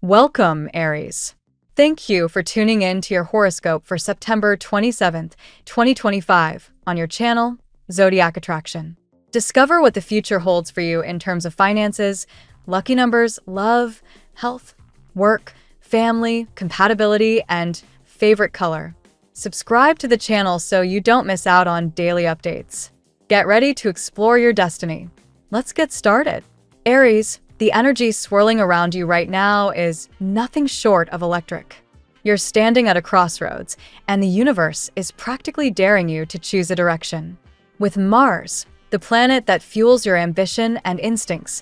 Welcome, Aries. Thank you for tuning in to your horoscope for September 27th, 2025, on your channel, Zodiac Attraction. Discover what the future holds for you in terms of finances, lucky numbers, love, health, work, family, compatibility, and favorite color. Subscribe to the channel so you don't miss out on daily updates. Get ready to explore your destiny. Let's get started. Aries, the energy swirling around you right now is nothing short of electric. You're standing at a crossroads, and the universe is practically daring you to choose a direction. With Mars, the planet that fuels your ambition and instincts,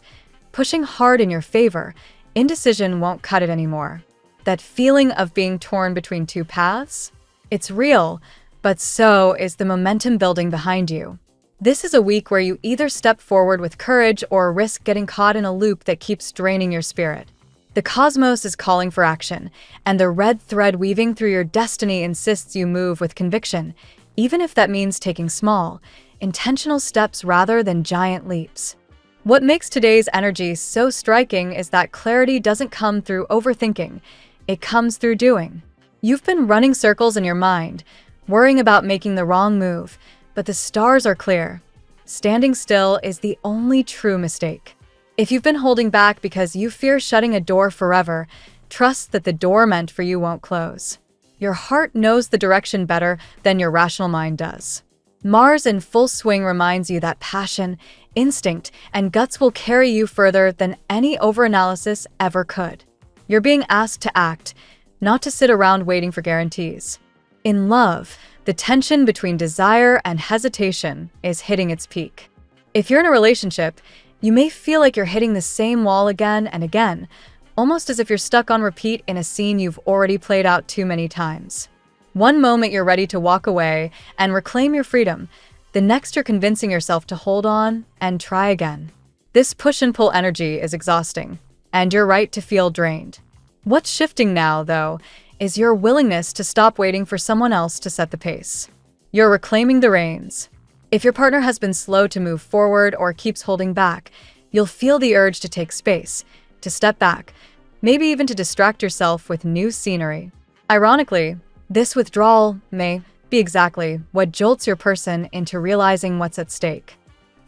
pushing hard in your favor, indecision won't cut it anymore. That feeling of being torn between two paths? It's real, but so is the momentum building behind you. This is a week where you either step forward with courage or risk getting caught in a loop that keeps draining your spirit. The cosmos is calling for action, and the red thread weaving through your destiny insists you move with conviction, even if that means taking small, intentional steps rather than giant leaps. What makes today's energy so striking is that clarity doesn't come through overthinking, it comes through doing. You've been running circles in your mind, worrying about making the wrong move, but the stars are clear. Standing still is the only true mistake. If you've been holding back because you fear shutting a door forever, trust that the door meant for you won't close. Your heart knows the direction better than your rational mind does. Mars in full swing reminds you that passion, instinct, and guts will carry you further than any overanalysis ever could. You're being asked to act, not to sit around waiting for guarantees. In love, the tension between desire and hesitation is hitting its peak. If you're in a relationship, you may feel like you're hitting the same wall again and again, almost as if you're stuck on repeat in a scene you've already played out too many times. One moment you're ready to walk away and reclaim your freedom, the next you're convincing yourself to hold on and try again. This push and pull energy is exhausting, and you're right to feel drained. What's shifting now, though, is your willingness to stop waiting for someone else to set the pace. You're reclaiming the reins. If your partner has been slow to move forward or keeps holding back, you'll feel the urge to take space, to step back, maybe even to distract yourself with new scenery. Ironically, this withdrawal may be exactly what jolts your person into realizing what's at stake.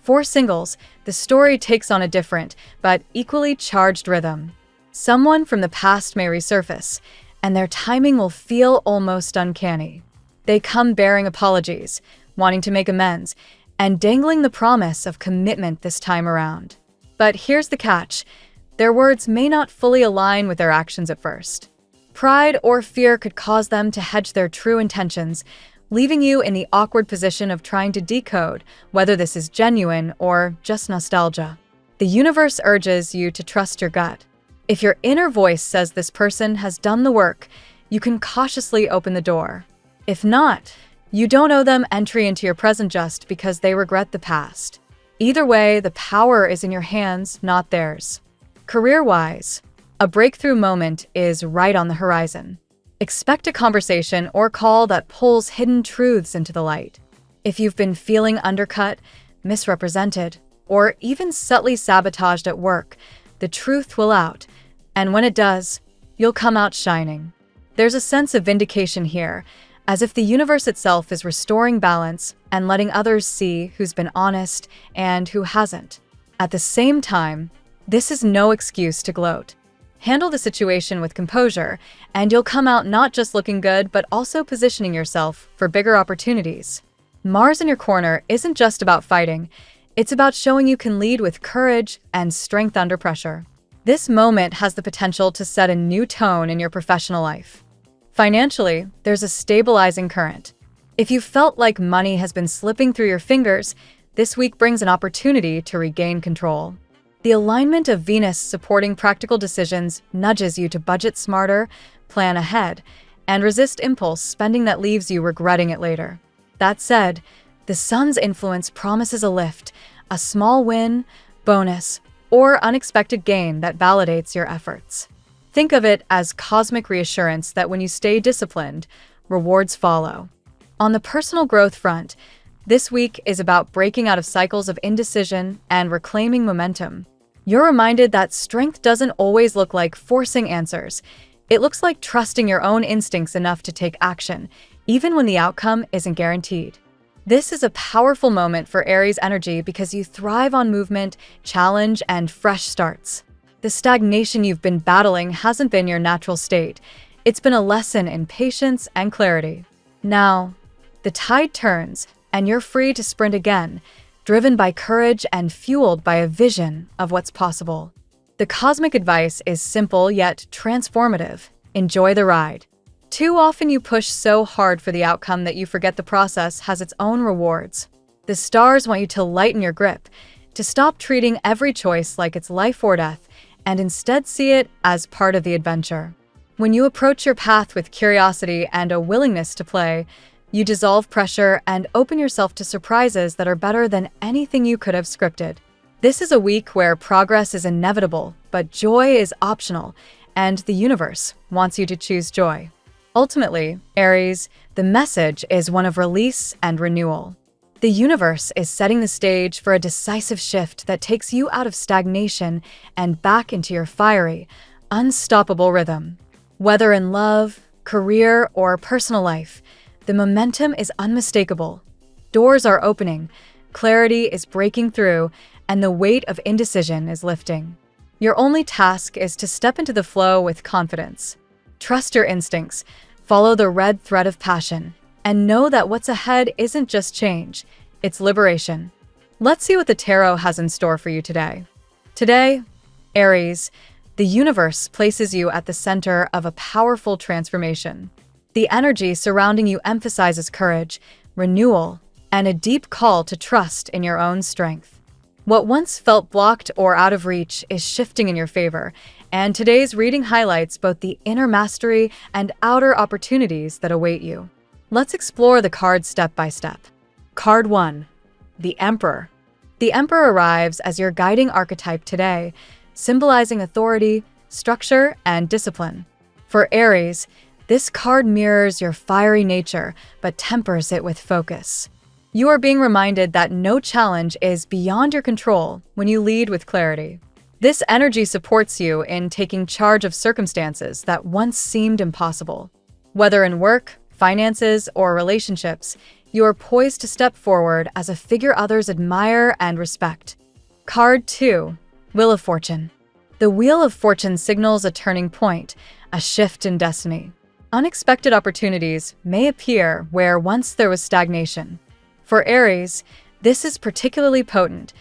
For singles, the story takes on a different, but equally charged rhythm. Someone from the past may resurface, and their timing will feel almost uncanny. They come bearing apologies, wanting to make amends, and dangling the promise of commitment this time around. But here's the catch. Their words may not fully align with their actions at first. Pride or fear could cause them to hedge their true intentions, leaving you in the awkward position of trying to decode whether this is genuine or just nostalgia. The universe urges you to trust your gut. If your inner voice says this person has done the work, you can cautiously open the door. If not, you don't owe them entry into your present just because they regret the past. Either way, the power is in your hands, not theirs. Career-wise, a breakthrough moment is right on the horizon. Expect a conversation or call that pulls hidden truths into the light. If you've been feeling undercut, misrepresented, or even subtly sabotaged at work, the truth will out, and when it does, you'll come out shining. There's a sense of vindication here, as if the universe itself is restoring balance and letting others see who's been honest and who hasn't. At the same time, this is no excuse to gloat. Handle the situation with composure, and you'll come out not just looking good, but also positioning yourself for bigger opportunities. Mars in your corner isn't just about fighting, it's about showing you can lead with courage and strength under pressure. This moment has the potential to set a new tone in your professional life. Financially, there's a stabilizing current. If you felt like money has been slipping through your fingers, this week brings an opportunity to regain control. The alignment of Venus supporting practical decisions nudges you to budget smarter, plan ahead, and resist impulse spending that leaves you regretting it later. That said, the Sun's influence promises a lift, a small win, bonus, or unexpected gain that validates your efforts. Think of it as cosmic reassurance that when you stay disciplined, rewards follow. On the personal growth front, this week is about breaking out of cycles of indecision and reclaiming momentum. You're reminded that strength doesn't always look like forcing answers. It looks like trusting your own instincts enough to take action, even when the outcome isn't guaranteed. This is a powerful moment for Aries energy because you thrive on movement, challenge, and fresh starts. The stagnation you've been battling hasn't been your natural state. It's been a lesson in patience and clarity. Now, the tide turns, and you're free to sprint again, driven by courage and fueled by a vision of what's possible. The cosmic advice is simple yet transformative. Enjoy the ride. Too often you push so hard for the outcome that you forget the process has its own rewards. The stars want you to lighten your grip, to stop treating every choice like it's life or death, and instead see it as part of the adventure. When you approach your path with curiosity and a willingness to play, you dissolve pressure and open yourself to surprises that are better than anything you could have scripted. This is a week where progress is inevitable, but joy is optional, and the universe wants you to choose joy. Ultimately, Aries, the message is one of release and renewal. The universe is setting the stage for a decisive shift that takes you out of stagnation and back into your fiery, unstoppable rhythm. Whether in love, career, or personal life, the momentum is unmistakable. Doors are opening, clarity is breaking through, and the weight of indecision is lifting. Your only task is to step into the flow with confidence. Trust your instincts, follow the red thread of passion, and know that what's ahead isn't just change, it's liberation. Let's see what the tarot has in store for you today. Today, Aries, the universe places you at the center of a powerful transformation. The energy surrounding you emphasizes courage, renewal, and a deep call to trust in your own strength. What once felt blocked or out of reach is shifting in your favor, and today's reading highlights both the inner mastery and outer opportunities that await you. Let's explore the cards step by step. Card 1. The Emperor. The Emperor arrives as your guiding archetype today, symbolizing authority, structure, and discipline. For Aries, this card mirrors your fiery nature, but tempers it with focus. You are being reminded that no challenge is beyond your control when you lead with clarity. This energy supports you in taking charge of circumstances that once seemed impossible. Whether in work, finances, or relationships, you are poised to step forward as a figure others admire and respect. Card 2. Wheel of Fortune. The Wheel of Fortune signals a turning point, a shift in destiny. Unexpected opportunities may appear where once there was stagnation. For Aries, this is particularly potent.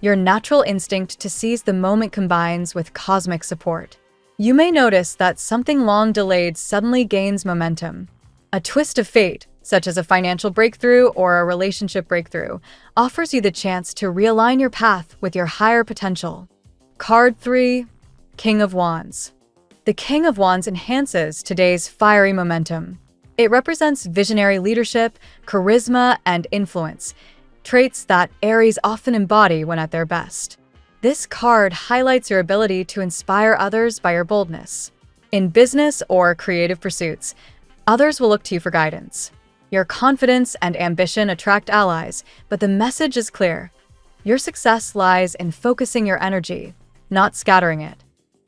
Your natural instinct to seize the moment combines with cosmic support. You may notice that something long delayed suddenly gains momentum. A twist of fate, such as a financial breakthrough or a relationship breakthrough, offers you the chance to realign your path with your higher potential. Card 3. King of Wands. The King of Wands enhances today's fiery momentum. It represents visionary leadership, charisma, and influence, traits that Aries often embody when at their best. This card highlights your ability to inspire others by your boldness. In business or creative pursuits, others will look to you for guidance. Your confidence and ambition attract allies, but the message is clear. Your success lies in focusing your energy, not scattering it.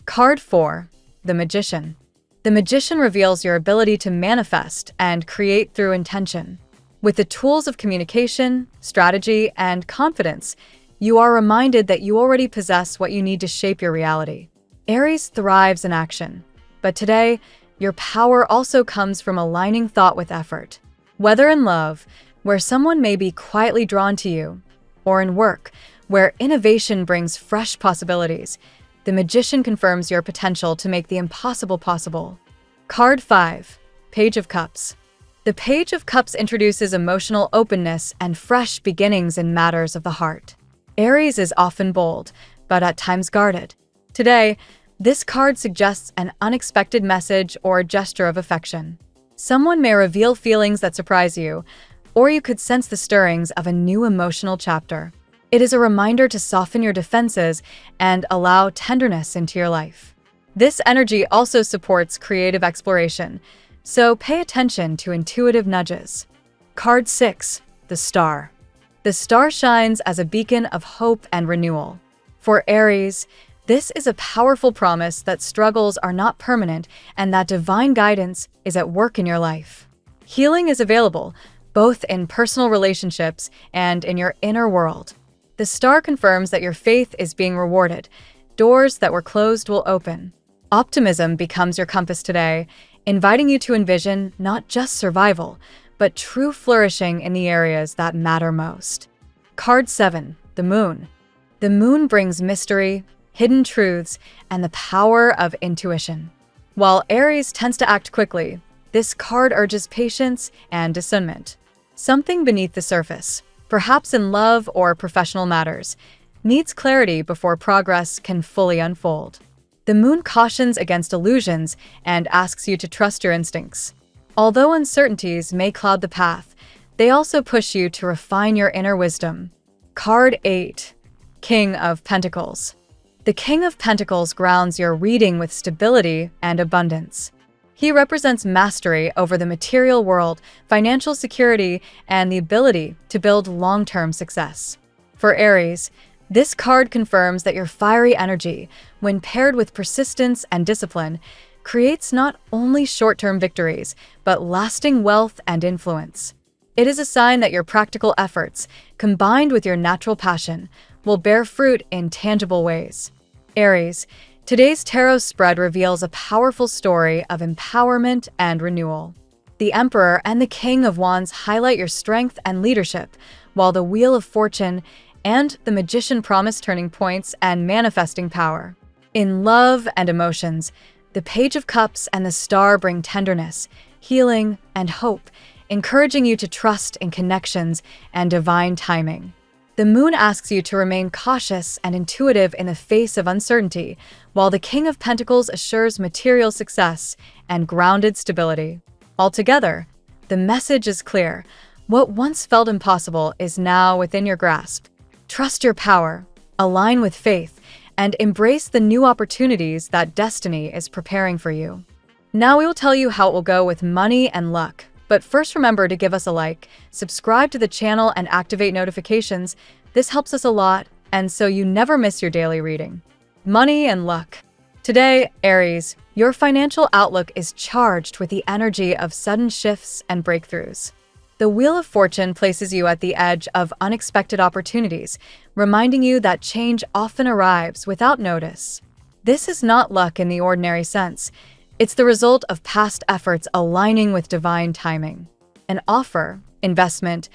Card 4. The Magician. The Magician reveals your ability to manifest and create through intention. With the tools of communication, strategy, and confidence, you are reminded that you already possess what you need to shape your reality. Aries thrives in action, but today, your power also comes from aligning thought with effort. Whether in love, where someone may be quietly drawn to you, or in work, where innovation brings fresh possibilities, the Magician confirms your potential to make the impossible possible. Card 5. Page of Cups. The Page of Cups introduces emotional openness and fresh beginnings in matters of the heart. Aries is often bold, but at times guarded. Today, this card suggests an unexpected message or gesture of affection. Someone may reveal feelings that surprise you, or you could sense the stirrings of a new emotional chapter. It is a reminder to soften your defenses and allow tenderness into your life. This energy also supports creative exploration, so pay attention to intuitive nudges. Card 6. The Star. The star shines as a beacon of hope and renewal. For Aries, this is a powerful promise that struggles are not permanent and that divine guidance is at work in your life. Healing is available, both in personal relationships and in your inner world. The star confirms that your faith is being rewarded. Doors that were closed will open. Optimism becomes your compass today, inviting you to envision not just survival, but true flourishing in the areas that matter most. Card 7, the Moon. The Moon brings mystery, hidden truths, and the power of intuition. While Aries tends to act quickly, this card urges patience and discernment. Something beneath the surface, perhaps in love or professional matters, needs clarity before progress can fully unfold. The Moon cautions against illusions and asks you to trust your instincts. Although uncertainties may cloud the path, they also push you to refine your inner wisdom. Card 8, King of Pentacles. The King of Pentacles grounds your reading with stability and abundance. He represents mastery over the material world, financial security, and the ability to build long-term success. For Aries, this card confirms that your fiery energy, when paired with persistence and discipline, creates not only short-term victories, but lasting wealth and influence. It is a sign that your practical efforts, combined with your natural passion, will bear fruit in tangible ways. Aries, today's tarot spread reveals a powerful story of empowerment and renewal. The Emperor and the King of Wands highlight your strength and leadership, while the Wheel of Fortune and the Magician promise turning points and manifesting power. In love and emotions, the Page of Cups and the Star bring tenderness, healing, and hope, encouraging you to trust in connections and divine timing. The Moon asks you to remain cautious and intuitive in the face of uncertainty, while the King of Pentacles assures material success and grounded stability. Altogether, the message is clear. What once felt impossible is now within your grasp. Trust your power, align with faith, and embrace the new opportunities that destiny is preparing for you. Now we will tell you how it will go with money and luck. But first, remember to give us a like, subscribe to the channel, and activate notifications. This helps us a lot, and so you never miss your daily reading. Money and luck. Today, Aries, your financial outlook is charged with the energy of sudden shifts and breakthroughs. The Wheel of Fortune places you at the edge of unexpected opportunities, reminding you that change often arrives without notice. This is not luck in the ordinary sense. It's the result of past efforts aligning with divine timing. An offer, investment,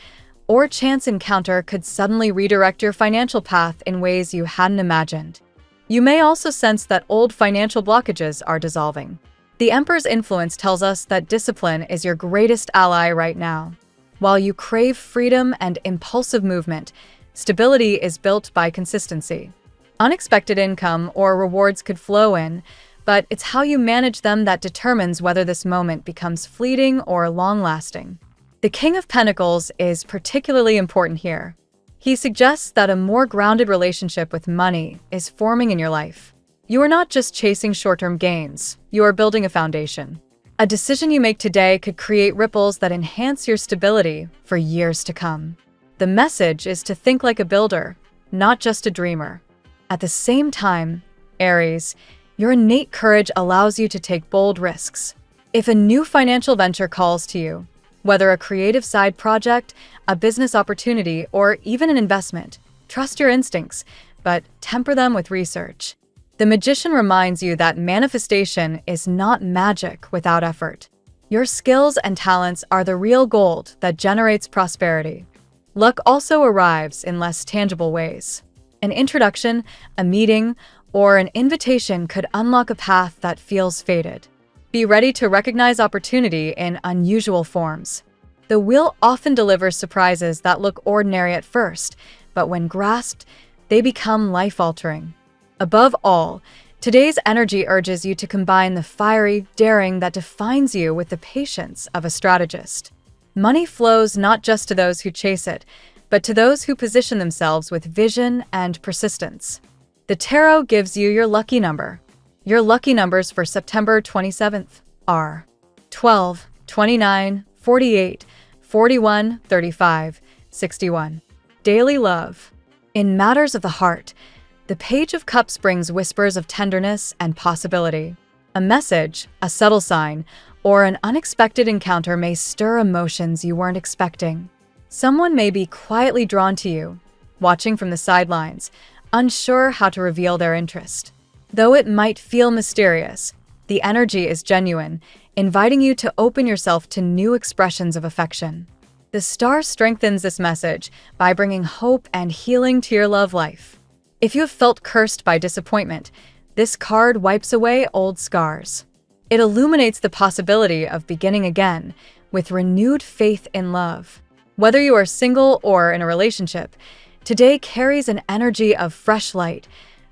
or chance encounter could suddenly redirect your financial path in ways you hadn't imagined. You may also sense that old financial blockages are dissolving. The Emperor's influence tells us that discipline is your greatest ally right now. While you crave freedom and impulsive movement, stability is built by consistency. Unexpected income or rewards could flow in, but it's how you manage them that determines whether this moment becomes fleeting or long-lasting. The King of Pentacles is particularly important here. He suggests that a more grounded relationship with money is forming in your life. You are not just chasing short-term gains, you are building a foundation. A decision you make today could create ripples that enhance your stability for years to come. The message is to think like a builder, not just a dreamer. At the same time, Aries, your innate courage allows you to take bold risks. If a new financial venture calls to you, whether a creative side project, a business opportunity, or even an investment, trust your instincts, but temper them with research. The Magician reminds you that manifestation is not magic without effort. Your skills and talents are the real gold that generates prosperity. Luck also arrives in less tangible ways. An introduction, a meeting, or an invitation could unlock a path that feels fated. Be ready to recognize opportunity in unusual forms. The wheel often delivers surprises that look ordinary at first, but when grasped, they become life-altering. Above all, today's energy urges you to combine the fiery daring that defines you with the patience of a strategist. Money flows not just to those who chase it, but to those who position themselves with vision and persistence. The tarot gives you your lucky number. Your lucky numbers for September 27th are 12, 29, 48, 41, 35, 61. Daily love. In matters of the heart, The Page of Cups brings whispers of tenderness and possibility. A message, a subtle sign, or an unexpected encounter may stir emotions you weren't expecting. Someone may be quietly drawn to you, watching from the sidelines, unsure how to reveal their interest. Though it might feel mysterious, the energy is genuine, inviting you to open yourself to new expressions of affection. The star strengthens this message by bringing hope and healing to your love life. If you have felt cursed by disappointment, this card wipes away old scars. It illuminates the possibility of beginning again with renewed faith in love. Whether you are single or in a relationship, today carries an energy of fresh light,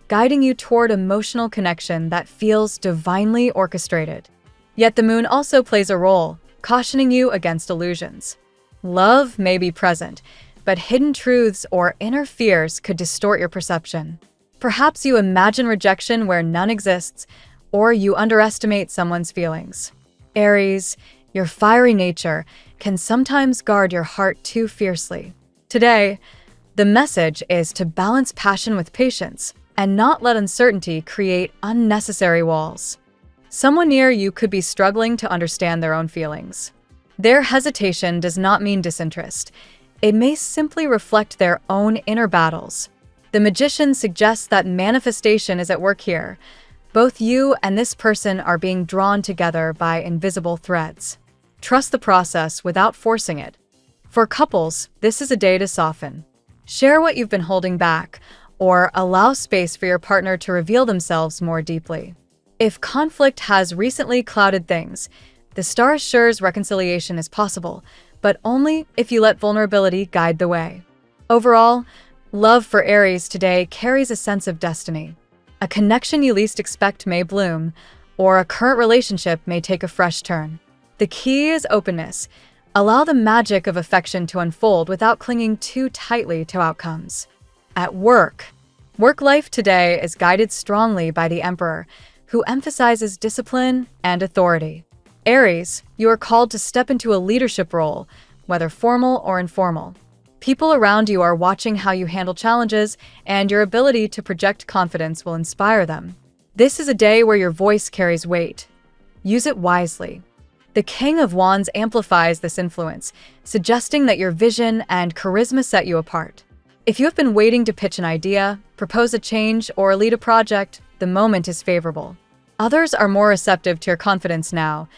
guiding you toward emotional connection that feels divinely orchestrated. Yet the moon also plays a role, cautioning you against illusions. Love may be present, but hidden truths or inner fears could distort your perception. Perhaps you imagine rejection where none exists, or you underestimate someone's feelings. Aries, your fiery nature can sometimes guard your heart too fiercely. Today, the message is to balance passion with patience and not let uncertainty create unnecessary walls. Someone near you could be struggling to understand their own feelings. Their hesitation does not mean disinterest. It may simply reflect their own inner battles. The Magician suggests that manifestation is at work here. Both you and this person are being drawn together by invisible threads. Trust the process without forcing it. For couples, this is a day to soften. Share what you've been holding back, or allow space for your partner to reveal themselves more deeply. If conflict has recently clouded things, the star assures reconciliation is possible, but only if you let vulnerability guide the way. Overall, love for Aries today carries a sense of destiny. A connection you least expect may bloom, or a current relationship may take a fresh turn. The key is openness. Allow the magic of affection to unfold without clinging too tightly to outcomes. At work life today is guided strongly by the Emperor, who emphasizes discipline and authority. Aries, you are called to step into a leadership role, whether formal or informal. People around you are watching how you handle challenges, and your ability to project confidence will inspire them. This is a day where your voice carries weight. Use it wisely. The King of Wands amplifies this influence, suggesting that your vision and charisma set you apart. If you have been waiting to pitch an idea, propose a change, or lead a project, the moment is favorable. Others are more receptive to your confidence now,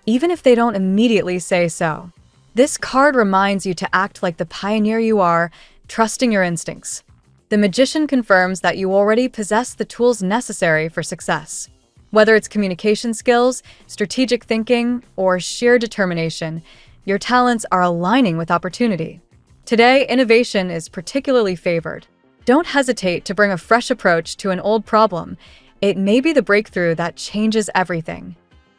even if they don't immediately say so. This card reminds you to act like the pioneer you are, trusting your instincts. The Magician confirms that you already possess the tools necessary for success. Whether it's communication skills, strategic thinking, or sheer determination, your talents are aligning with opportunity. Today, innovation is particularly favored. Don't hesitate to bring a fresh approach to an old problem. It may be the breakthrough that changes everything.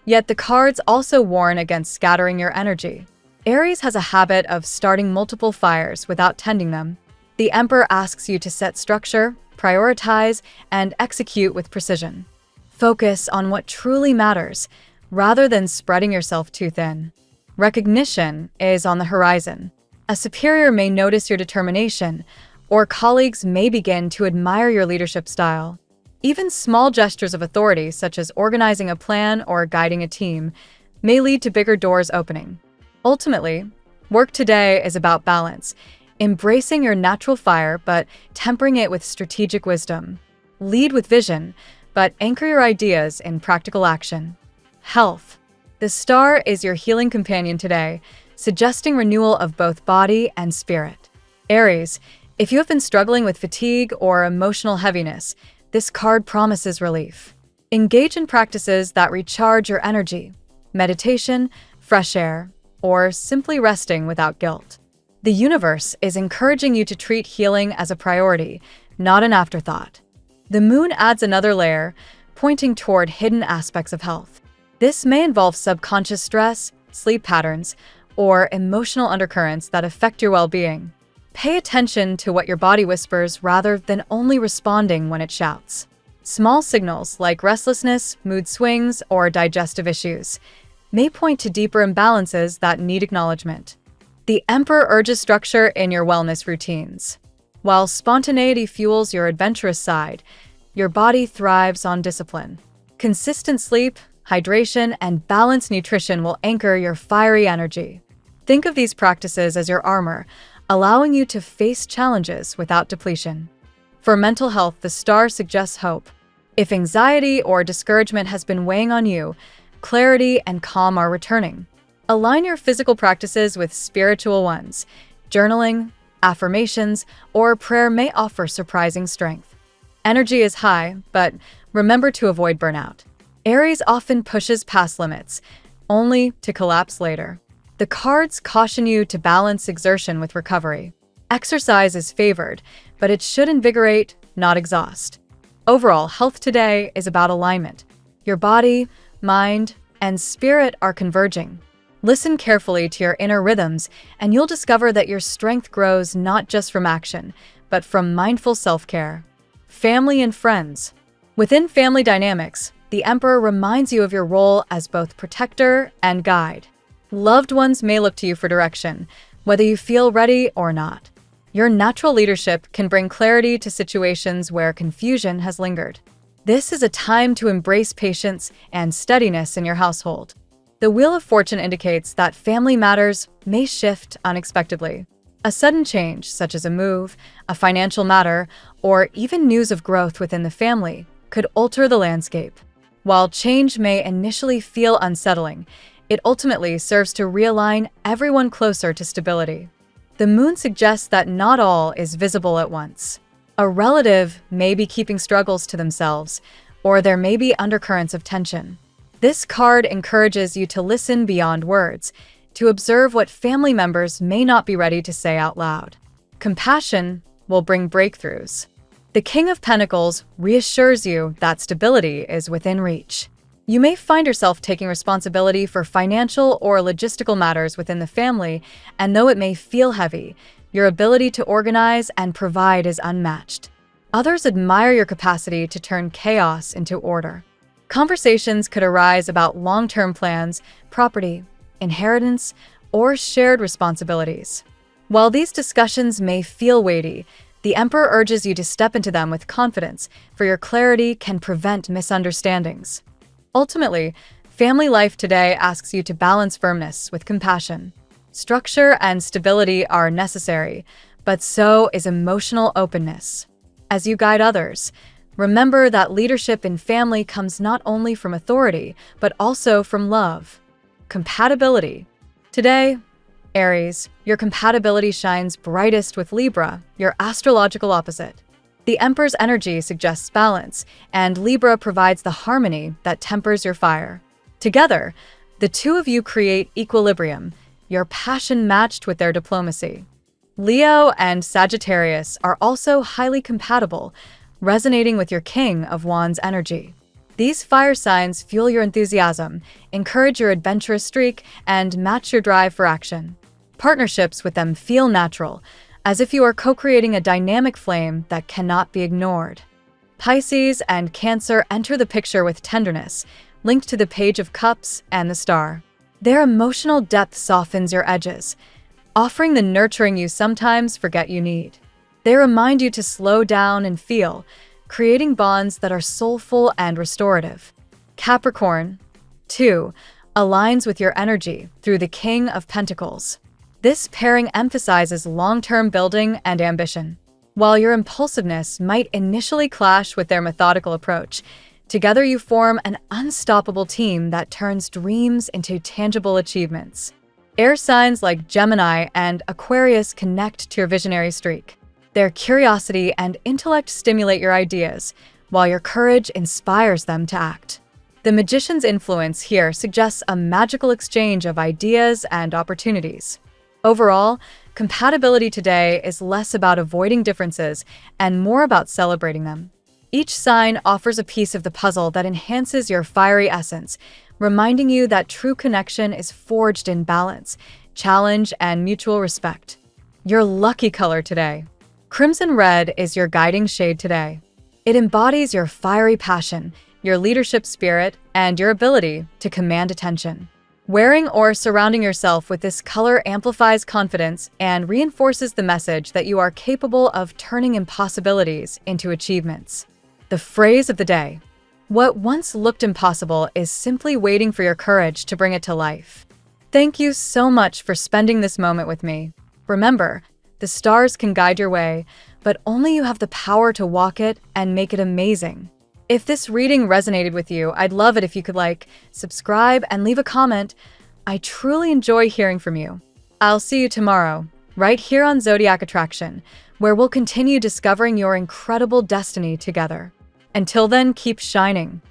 Yet the cards also warn against scattering your energy. Aries has a habit of starting multiple fires without tending them. The Emperor asks you to set structure, prioritize, and execute with precision. Focus on what truly matters, rather than spreading yourself too thin. Recognition is on the horizon. A superior may notice your determination, or colleagues may begin to admire your leadership style. Even small gestures of authority, such as organizing a plan or guiding a team, may lead to bigger doors opening. Ultimately, work today is about balance, embracing your natural fire but tempering it with strategic wisdom. Lead with vision, but anchor your ideas in practical action. Health. The star is your healing companion today, suggesting renewal of both body and spirit. Aries, if you have been struggling with fatigue or emotional heaviness, this card promises relief. Engage in practices that recharge your energy: meditation, fresh air, or simply resting without guilt. The universe is encouraging you to treat healing as a priority, not an afterthought. The moon adds another layer, pointing toward hidden aspects of health. This may involve subconscious stress, sleep patterns, or emotional undercurrents that affect your well-being. Pay attention to what your body whispers rather than only responding when it shouts. Small signals like restlessness, mood swings, or digestive issues may point to deeper imbalances that need acknowledgement. The Emperor urges structure in your wellness routines. While spontaneity fuels your adventurous side, your body thrives on discipline. Consistent sleep, hydration, and balanced nutrition will anchor your fiery energy. Think of these practices as your armor, allowing you to face challenges without depletion. For mental health, the star suggests hope. If anxiety or discouragement has been weighing on you, clarity and calm are returning. Align your physical practices with spiritual ones. Journaling, affirmations, or prayer may offer surprising strength. Energy is high, but remember to avoid burnout. Aries often pushes past limits, only to collapse later. The cards caution you to balance exertion with recovery. Exercise is favored, but it should invigorate, not exhaust. Overall, health today is about alignment. Your body, mind, and spirit are converging. Listen carefully to your inner rhythms, and you'll discover that your strength grows not just from action, but from mindful self-care. Family and friends. Within family dynamics, the Emperor reminds you of your role as both protector and guide. Loved ones may look to you for direction, whether you feel ready or not. Your natural leadership can bring clarity to situations where confusion has lingered. This is a time to embrace patience and steadiness in your household. The Wheel of Fortune indicates that family matters may shift unexpectedly. A sudden change, such as a move, a financial matter, or even news of growth within the family, could alter the landscape. While change may initially feel unsettling, it ultimately serves to realign everyone closer to stability. The moon suggests that not all is visible at once. A relative may be keeping struggles to themselves, or there may be undercurrents of tension. This card encourages you to listen beyond words, to observe what family members may not be ready to say out loud. Compassion will bring breakthroughs. The King of Pentacles reassures you that stability is within reach. You may find yourself taking responsibility for financial or logistical matters within the family, and though it may feel heavy, your ability to organize and provide is unmatched. Others admire your capacity to turn chaos into order. Conversations could arise about long-term plans, property, inheritance, or shared responsibilities. While these discussions may feel weighty, the Emperor urges you to step into them with confidence, for your clarity can prevent misunderstandings. Ultimately, family life today asks you to balance firmness with compassion. Structure and stability are necessary, but so is emotional openness. As you guide others, remember that leadership in family comes not only from authority, but also from love. Compatibility. Today, Aries, your compatibility shines brightest with Libra, your astrological opposite. The Emperor's energy suggests balance, and Libra provides the harmony that tempers your fire. Together, the two of you create equilibrium, your passion matched with their diplomacy. Leo and Sagittarius are also highly compatible, resonating with your King of Wands energy. These fire signs fuel your enthusiasm, encourage your adventurous streak, and match your drive for action. Partnerships with them feel natural, as if you are co-creating a dynamic flame that cannot be ignored. Pisces and Cancer enter the picture with tenderness, linked to the Page of Cups and the Star. Their emotional depth softens your edges, offering the nurturing you sometimes forget you need. They remind you to slow down and feel, creating bonds that are soulful and restorative. Capricorn, too, aligns with your energy through the King of Pentacles. This pairing emphasizes long-term building and ambition. While your impulsiveness might initially clash with their methodical approach, together you form an unstoppable team that turns dreams into tangible achievements. Air signs like Gemini and Aquarius connect to your visionary streak. Their curiosity and intellect stimulate your ideas, while your courage inspires them to act. The Magician's influence here suggests a magical exchange of ideas and opportunities. Overall, compatibility today is less about avoiding differences and more about celebrating them. Each sign offers a piece of the puzzle that enhances your fiery essence, reminding you that true connection is forged in balance, challenge, and mutual respect. Your lucky color today. Crimson Red is your guiding shade today. It embodies your fiery passion, your leadership spirit, and your ability to command attention. Wearing or surrounding yourself with this color amplifies confidence and reinforces the message that you are capable of turning impossibilities into achievements. The phrase of the day: what once looked impossible is simply waiting for your courage to bring it to life. Thank you so much for spending this moment with me. Remember, the stars can guide your way, but only you have the power to walk it and make it amazing. If this reading resonated with you, I'd love it if you could like, subscribe, and leave a comment. I truly enjoy hearing from you. I'll see you tomorrow, right here on Zodiac Attraction, where we'll continue discovering your incredible destiny together. Until then, keep shining.